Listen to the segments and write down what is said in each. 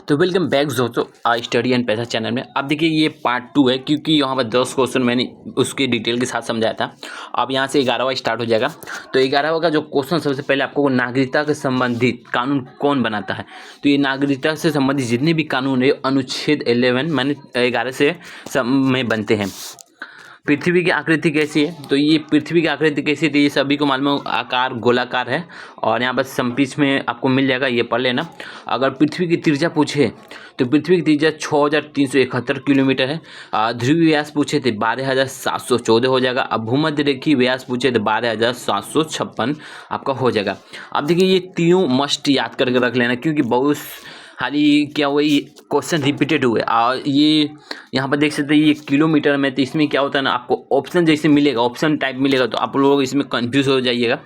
तो welcome back दोस्तों study and पैसा चैनल में। अब देखिए ये पार्ट 2 है, क्योंकि यहाँ पर 10 क्वेश्चन मैंने उसके डिटेल के साथ समझाया था। अब यहाँ से 11वां स्टार्ट हो जाएगा। तो 11वां का जो क्वेश्चन, सबसे पहले आपको नागरिकता के संबंधित कानून कौन बनाता है। तो ये नागरिकता से संबंधित जितने भी कानून है अनुच्छेद 11 माने 11 से सब में बनते हैं। पृथ्वी की आकृति कैसी है, तो ये पृथ्वी की आकृति कैसी है, तो ये सभी को मालूम है, आकार गोलाकार है। और यहाँ पर समपीच में आपको मिल जाएगा, ये पढ़ लेना। अगर पृथ्वी की त्रिज्या पूछे तो पृथ्वी की त्रिज्या 6371 किलोमीटर है। ध्रुवीय व्यास पूछे तो 12714 हो जाएगा। अब भूमध्य रेखीय व्यास पूछे तो 12756 आपका हो जाएगा। अब देखिए ये तीनों मस्ट याद करके रख लेना, क्योंकि बहुत हाली क्या हुआ, ये क्वेश्चन रिपीटेड हुए। और ये यहाँ पर देख सकते हैं ये किलोमीटर में, तो इसमें क्या होता है ना, आपको ऑप्शन जैसे मिलेगा, ऑप्शन टाइप मिलेगा, तो आप लोग इसमें कंफ्यूज हो जाइएगा।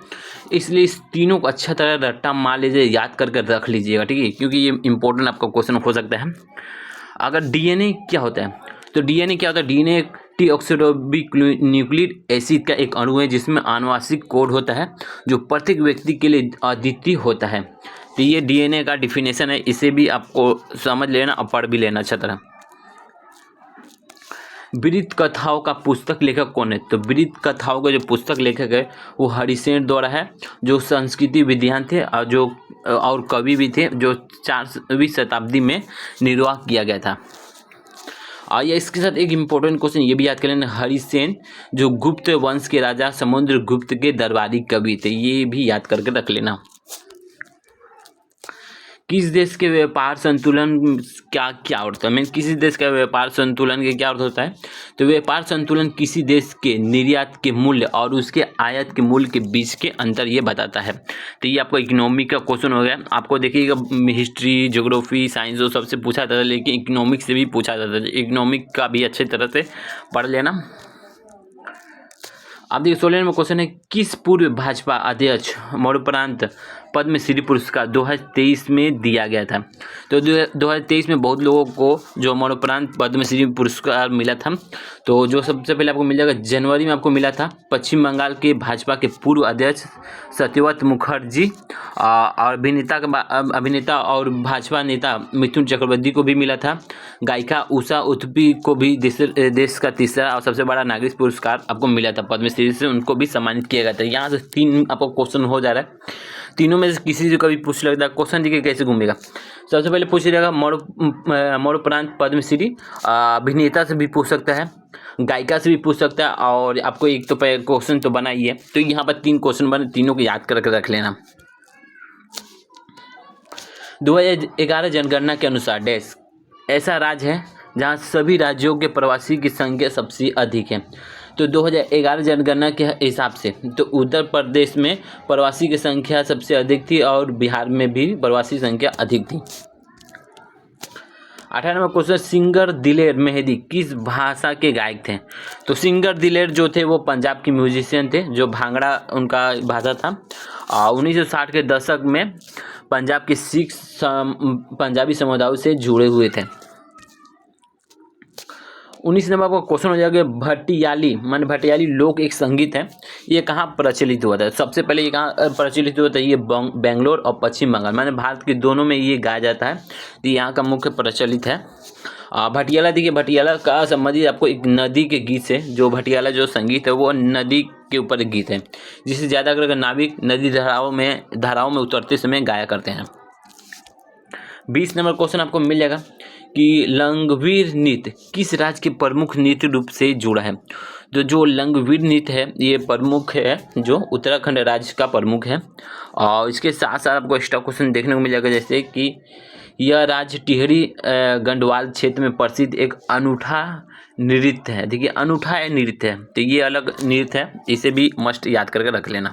इसलिए इस तीनों को अच्छा तरह रट्टा मार लीजिए, याद करके रख लीजिएगा, ठीक है, क्योंकि ये इंपॉर्टेंट आपका क्वेश्चन हो सकता है। अगर डीएनए क्या होता है, तो डीएनए क्या होता है, डीएनए डीऑक्सीराइबोन्यूक्लिक एसिड का एक अणु है जिसमें आनुवंशिक कोड होता है जो प्रत्येक व्यक्ति के लिए अद्वितीय होता है। तो ये डीएनए का डिफिनेशन है, इसे भी आपको समझ लेना और पढ़ भी लेना अच्छा तरह। वृत्त कथाओं का पुस्तक लेखक कौन है, तो वृत्त कथाओं का जो पुस्तक लेखक है वो हरिसेन द्वारा है, जो संस्कृति विद्वान थे और कवि भी थे, जो 4वीं शताब्दी में निर्वाह किया गया था। और ये इसके साथ एक इम्पोर्टेंट क्वेश्चन ये भी याद कर लेना, हरिसेन जो गुप्त वंश के राजा समुद्रगुप्त के दरबारी कवि थे, ये भी याद करके रख लेना। किस देश के व्यापार संतुलन क्या अर्थ है, किसी देश का व्यापार संतुलन के क्या अर्थ होता है, तो व्यापार संतुलन किसी देश के निर्यात के मूल्य और उसके आयात के मूल्य के बीच के अंतर ये बताता है। तो ये आपको इकोनॉमिक का क्वेश्चन हो गया। आपको देखिएगा हिस्ट्री, ज्योग्राफी, साइंस वो सबसे पूछा जाता है, लेकिन इकोनॉमिक से भी पूछा जाता है। इकोनॉमिक का भी अच्छी तरह से पढ़ लेना। अब देखिए 16 में क्वेश्चन है, किस पूर्व भाजपा अध्यक्ष मरणोपरांत पद्मश्री पुरस्कार 2023 में दिया गया था। तो 2023 में बहुत लोगों को जो मरणोपरांत पद्मश्री पुरस्कार मिला था। तो जो सबसे पहले आपको मिल जाएगा, जनवरी में आपको मिला था पश्चिम बंगाल के भाजपा के पूर्व अध्यक्ष सत्यव्रत मुखर्जी, अभिनेता और भाजपा नेता मिथुन चक्रवर्ती को भी मिला था। गायिका उषा उत्तुपी को भी देश का तीसरा और सबसे बड़ा नागरिक पुरस्कार आपको मिला था पद्मश्री से, उनको भी सम्मानित किया गया था। यहाँ से 3 आपको क्वेश्चन हो जा रहा है। तीनों में से किसी से कभी पूछ लगता है क्वेश्चन, देखिए कैसे घूमेगा। सबसे पहले पूछ जाएगा मरणोपरांत पद्मश्री, अभिनेता से भी पूछ सकता है, गायिका से भी पूछ सकता है, और आपको एक तो क्वेश्चन तो बना ही है। तो यहाँ पर 3 क्वेश्चन बने, तीनों को याद करके रख लेना। 2011 जनगणना के अनुसार डैश ऐसा राज्य है जहाँ सभी राज्यों के प्रवासी की संख्या सबसे अधिक है। तो 2011 जनगणना के हिसाब से तो उत्तर प्रदेश में प्रवासी की संख्या सबसे अधिक थी और बिहार में भी प्रवासी संख्या अधिक थी। 18वां क्वेश्चन, सिंगर दिलेर मेहंदी किस भाषा के गायक थे। तो सिंगर दिलेर जो थे वो पंजाब के म्यूजिशियन थे, जो भांगड़ा उनका भाषा था। 1960 के दशक में पंजाब के सिख पंजाबी समुदायों से जुड़े हुए थे। 19 नंबर का क्वेश्चन हो जाएगा, भटियाली लोक एक संगीत है, ये कहाँ प्रचलित हुआ था। सबसे पहले ये कहाँ प्रचलित हुआ था, ये बेंगलोर और पश्चिम बंगाल, माने भारत के दोनों में ये गाया जाता है। तो यहाँ का मुख्य प्रचलित है भटियाला। देखिए भटियाला का संबंधित आपको एक नदी के गीत से, जो भटियाला जो संगीत है वो नदी के ऊपर एक गीत है, जिसे ज़्यादातर नाविक नदी धाराओं में उतरते समय गाया करते हैं। 20 नंबर क्वेश्चन आपको मिल जाएगा कि लंगवीर नृत्य किस राज्य के प्रमुख नृत्य रूप से जुड़ा है। तो जो लंगवीर नृत्य है ये प्रमुख है, जो उत्तराखंड राज्य का प्रमुख है। और इसके साथ साथ आपको एक्स्ट्रा क्वेश्चन देखने को मिल जाएगा, जैसे कि यह राज्य टिहरी गढ़वाल क्षेत्र में प्रसिद्ध एक अनूठा नृत्य है। देखिए अनूठा नृत्य है, तो ये अलग नृत्य है, इसे भी मस्ट याद करके रख लेना।